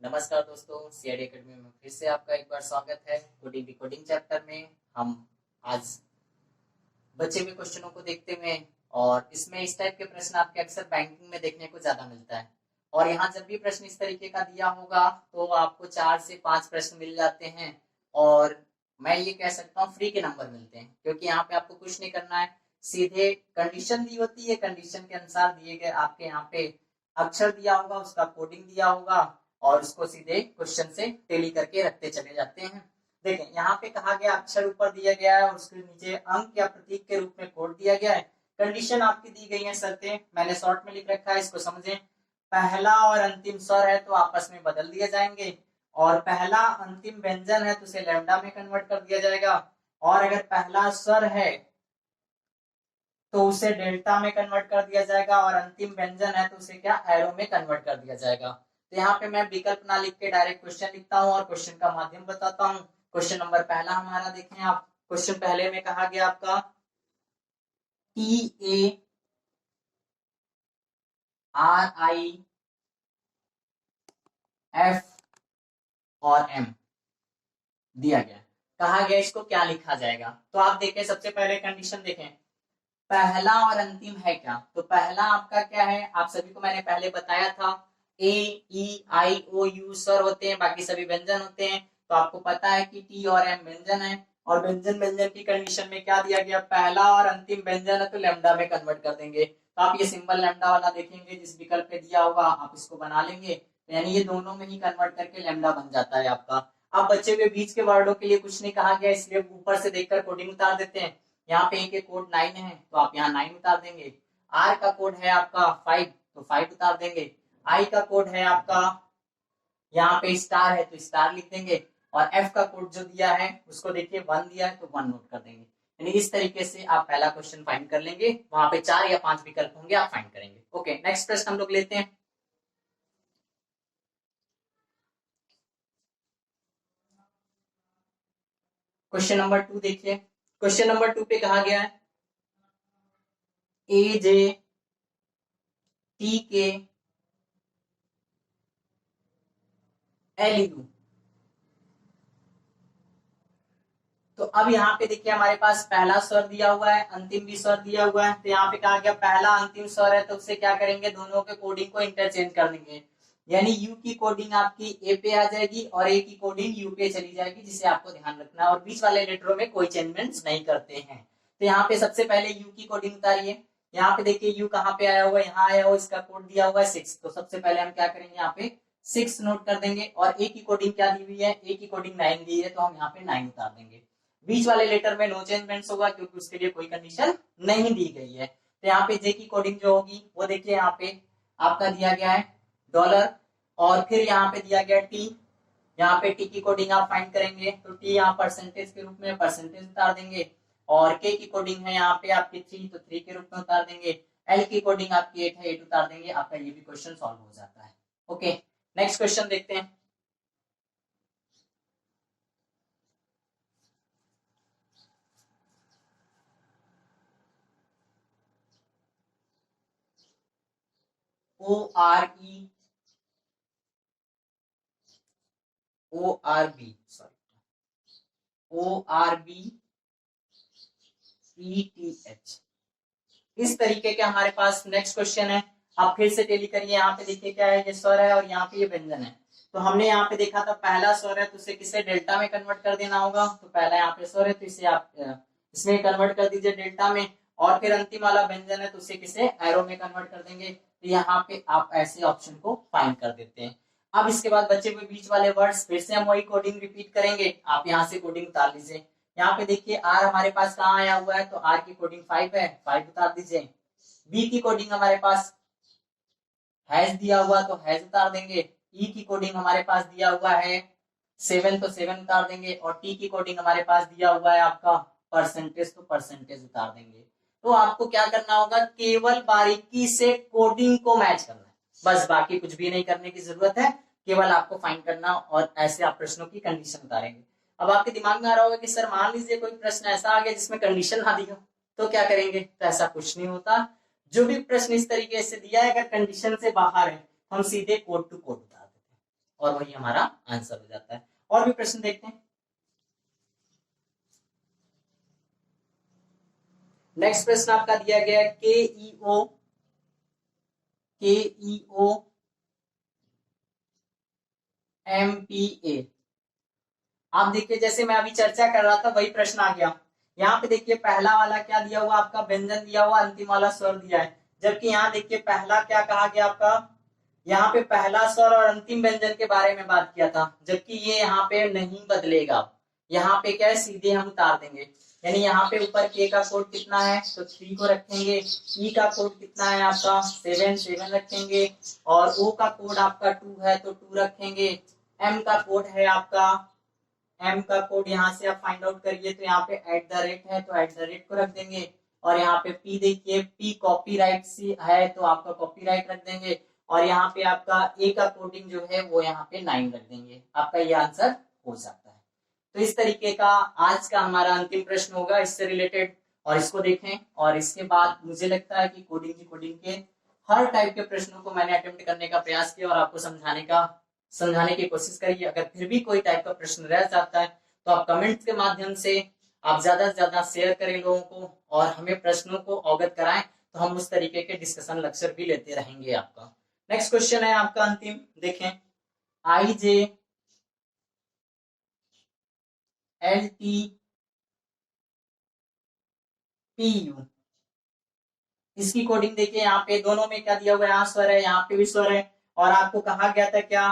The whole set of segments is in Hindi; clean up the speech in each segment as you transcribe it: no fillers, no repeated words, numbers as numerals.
नमस्कार दोस्तों, सीआईडी एकेडमी में फिर से आपका एक बार स्वागत है। कोडिंग डिकोडिंग चैप्टर में हम आज बचे हुए क्वेश्चनों को देखते हुए, और इसमें इस टाइप के प्रश्न आपके अक्सर बैंकिंग में देखने को ज्यादा मिलता है। और यहाँ जब भी प्रश्न इस तरीके का दिया होगा तो आपको 4 से 5 प्रश्न मिल जाते हैं, और मैं ये कह सकता हूँ फ्री के नंबर मिलते हैं, क्योंकि यहाँ पे आपको कुछ नहीं करना है, सीधे कंडीशन दी होती है, कंडीशन के अनुसार दिए गए आपके यहाँ पे अक्षर दिया होगा, उसका कोडिंग दिया होगा, और उसको सीधे क्वेश्चन से टेली करके रखते चले जाते हैं। देखें, यहाँ पे कहा गया अक्षर ऊपर दिया गया है और उसके नीचे अंक या प्रतीक के रूप में कोड दिया गया है। कंडीशन आपकी दी गई है, शर्तें मैंने शॉर्ट में लिख रखा है, इसको समझें। पहला और अंतिम स्वर है तो आपस में बदल दिए जाएंगे, और पहला अंतिम व्यंजन है तो उसे लैम्डा में कन्वर्ट कर दिया जाएगा, और अगर पहला स्वर है तो उसे डेल्टा में कन्वर्ट कर दिया जाएगा, और अंतिम व्यंजन है तो उसे क्या एरो में कन्वर्ट कर दिया जाएगा। तो यहाँ पे मैं विकल्प ना लिख के डायरेक्ट क्वेश्चन लिखता हूँ और क्वेश्चन का माध्यम बताता हूँ। क्वेश्चन नंबर पहला हमारा देखें आप। क्वेश्चन पहले में कहा गया आपका TARIF और M दिया गया। कहा गया इसको क्या लिखा जाएगा, तो आप देखें सबसे पहले कंडीशन देखें, पहला और अंतिम है क्या। तो पहला आपका क्या है, आप सभी को मैंने पहले बताया था, ए ई आई ओ यू स्वर होते हैं, बाकी सभी व्यंजन होते हैं। तो आपको पता है कि टी और एम व्यंजन है, और व्यंजन व्यंजन की कंडीशन में क्या दिया गया, पहला और अंतिम व्यंजन है तो लैम्डा में कन्वर्ट कर देंगे। तो आप ये सिंबल लैम्डा वाला देखेंगे, जिस विकल्प पे दिया होगा आप इसको बना लेंगे, तो यानी ये दोनों में ही कन्वर्ट करके लैम्डा बन जाता है आपका। अब बचे हुए बीच के वर्डों के लिए कुछ नहीं कहा गया, इसलिए ऊपर से देखकर कोडिंग उतार देते हैं। यहाँ पे ए के कोड 9 है तो आप यहाँ 9 उतार देंगे। आर का कोड है आपका 5 तो 5 उतार देंगे। आई का कोड है आपका, यहाँ पे स्टार है तो स्टार लिख देंगे, और एफ का कोड जो दिया है उसको देखिए 1 दिया है तो 1 नोट कर देंगे। यानी इस तरीके से आप पहला क्वेश्चन फाइंड कर लेंगे, वहां पे 4 या 5 विकल्प होंगे, आप फाइंड करेंगे। ओके, नेक्स्ट प्रश्न हम लोग लेते हैं। क्वेश्चन नंबर 2 देखिए। क्वेश्चन नंबर 2 पे कहा गया है ए जे टी के एल यू। तो अब यहाँ पे देखिए हमारे पास पहला स्वर दिया हुआ है, अंतिम भी स्वर दिया हुआ है। तो यहाँ पे कहा गया पहला अंतिम स्वर है तो उससे क्या करेंगे, दोनों के कोडिंग को इंटरचेंज कर देंगे। यानी यू की कोडिंग आपकी ए पे आ जाएगी और ए की कोडिंग यू पे चली जाएगी, जिसे आपको ध्यान रखना है। और बीच वाले लेटरों में कोई चेंजमेंट्स नहीं करते हैं। तो यहाँ पे सबसे पहले यू की कोडिंग उतारिए। यहाँ पे देखिए यू कहाँ पे आया हुआ है, यहाँ आया हुआ, इसका कोड दिया हुआ है 6। तो सबसे पहले हम क्या करेंगे, यहाँ पे 6 नोट कर देंगे। और ए की कोडिंग क्या दी हुई है, ए की कोडिंग 9 दी है तो हम यहाँ पे 9 उतार देंगे। बीच वाले लेटर में नो चेंजमेंट्स होगा, क्योंकि उसके लिए कोई कंडीशन नहीं दी गई है। तो यहाँ पे जे की कोडिंग जो होगी वो देखिए यहाँ पे आपका दिया गया है डॉलर, और फिर यहाँ पे दिया गया टी। यहाँ पे टी की कोडिंग आप फाइंड करेंगे तो टी यहाँ परसेंटेज के रूप में परसेंटेज उतार देंगे, और के की कोडिंग है यहाँ पे आपकी 3 तो 3 के रूप में उतार देंगे। एल की कोडिंग आपकी 8 है, 8 उतार देंगे। आपका ये भी क्वेश्चन सॉल्व हो जाता है। ओके, नेक्स्ट क्वेश्चन देखते हैं। O R E O R B sorry O R B E T H, इस तरीके के हमारे पास नेक्स्ट क्वेश्चन है। आप फिर से टेली करिए। यहाँ पे देखिए क्या है, ये स्वर है और यहाँ पे ये व्यंजन है। तो हमने यहाँ पे देखा था पहला स्वर है तो उसे किसे डेल्टा में कन्वर्ट कर देना होगा। तो पहला यहाँ पे स्वर है तो इसे आप इसमें कन्वर्ट कर दीजिए डेल्टा में, और फिर अंतिम वाला व्यंजन है तो उसे किसे एरो में कन्वर्ट कर देंगे। तो यहाँ पे आप ऐसे ऑप्शन को फाइंड कर देते हैं। अब इसके बाद बचे हुए बीच वाले वर्ड्स फिर से हम वही कोडिंग रिपीट करेंगे। आप यहाँ से कोडिंग उतार लीजिए। यहाँ पे देखिए आर हमारे पास कहाँ आया हुआ है, तो आर की कोडिंग 5 है, 5 उतार दीजिए। बी की कोडिंग हमारे पास हैज दिया हुआ तो हैज उतार देंगे। ई की कोडिंग हमारे पास दिया हुआ है 7 तो 7 उतार देंगे, और टी की कोडिंग हमारे पास दिया हुआ है आपका परसेंटेज तो परसेंटेज उतार देंगे। तो आपको क्या करना होगा, केवल बारीकी से कोडिंग को मैच करना है, बस बाकी कुछ भी नहीं करने की जरूरत है। केवल आपको फाइंड करना, और ऐसे आप प्रश्नों की कंडीशन उतारेंगे। अब आपके दिमाग में आ रहा होगा कि सर मान लीजिए कोई प्रश्न ऐसा आ गया जिसमें कंडीशन ना दी हो, तो क्या करेंगे। तो ऐसा कुछ नहीं होता। जो भी प्रश्न इस तरीके से दिया है, अगर कंडीशन से बाहर है हम सीधे कोड टू कोड उतार देते हैं। और वही हमारा आंसर हो जाता है। और भी प्रश्न देखते हैं। नेक्स्ट प्रश्न आपका दिया गया है केईओ एमपीए। आप देखिए जैसे मैं अभी चर्चा कर रहा था वही प्रश्न आ गया। यहाँ पे देखिए पहला वाला क्या दिया हुआ आपका, व्यंजन दिया हुआ, अंतिम वाला स्वर दिया है। जबकि यहाँ देखिए पहला क्या कहा गया आपका, यहाँ पे पहला स्वर और अंतिम व्यंजन के बारे में बात किया था, जबकि ये यहाँ पे नहीं बदलेगा। यहाँ पे क्या है, सीधे हम उतार देंगे। यानी यहाँ पे ऊपर के का कोड कितना है, तो 3 को रखेंगे। ई का कोड कितना है आपका 7 रखेंगे। और ओ का कोड आपका 2 है तो 2 रखेंगे। एम का कोड है आपका, एम का कोड यहाँ से आप फाइंड आउट करिए तो यहाँ पे @ है तो @ को रख देंगे। और यहाँ पे पी देखिए, पी कॉपीराइट सी है तो आपका कॉपीराइट रख देंगे। और यहाँ पे आपका ए का कोडिंग जो है वो यहाँ पे 9 रख देंगे। आपका ये आंसर हो जाता है। तो इस तरीके का आज का हमारा अंतिम प्रश्न होगा इससे रिलेटेड, और इसको देखें। और इसके बाद मुझे लगता है कि कोडिंग के हर टाइप के प्रश्नों को मैंने अटेम्प्ट करने का प्रयास किया और आपको समझाने की कोशिश करिए। अगर फिर भी कोई टाइप का प्रश्न रह जाता है तो आप कमेंट्स के माध्यम से आप ज्यादा से ज्यादा शेयर करें लोगों को, और हमें प्रश्नों को अवगत कराएं, तो हम उस तरीके के डिस्कशन लेक्चर भी लेते रहेंगे आपका। नेक्स्ट क्वेश्चन है आपका अंतिम, देखें IJLTPU। इसकी कोडिंग देखिए, यहाँ पे दोनों में क्या दिया हुआ है, यहाँ स्वर है, यहाँ पे भी स्वर है। और आपको कहा गया था क्या,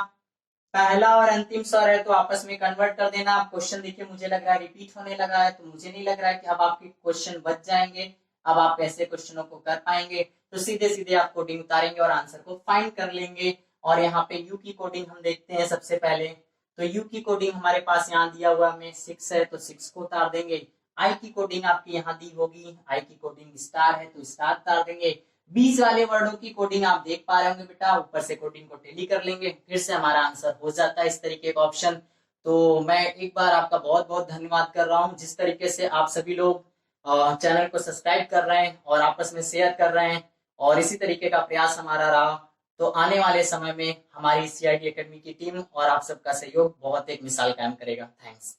पहला और अंतिम स्वर है तो आपस में कन्वर्ट कर देना। आप क्वेश्चन देखिए, मुझे लग रहा है रिपीट होने लगा है, तो मुझे नहीं लग रहा है कि अब आपके क्वेश्चन बच जाएंगे। अब आप ऐसे क्वेश्चनों को कर पाएंगे, तो सीधे सीधे आप कोडिंग उतारेंगे और आंसर को फाइंड कर लेंगे। और यहाँ पे यू की कोडिंग हम देखते हैं सबसे पहले। तो यू की कोडिंग हमारे पास यहाँ दिया हुआ में 6 है तो 6 को उतार देंगे। आई की कोडिंग आपकी यहाँ दी होगी, आई की कोडिंग स्टार है तो स्टार उतार देंगे। 20 वाले वर्डों की कोडिंग आप देख पा रहे होंगे बेटा, ऊपर से कोडिंग को टेली कर लेंगे, फिर से हमारा आंसर हो जाता है इस तरीके का ऑप्शन। तो मैं एक बार आपका बहुत बहुत धन्यवाद कर रहा हूँ, जिस तरीके से आप सभी लोग चैनल को सब्सक्राइब कर रहे हैं और आपस में शेयर कर रहे हैं, और इसी तरीके का प्रयास हमारा रहा। तो आने वाले समय में हमारी CID एकेडमी की टीम और आप सबका सहयोग बहुत एक मिसाल कायम करेगा। थैंक्स।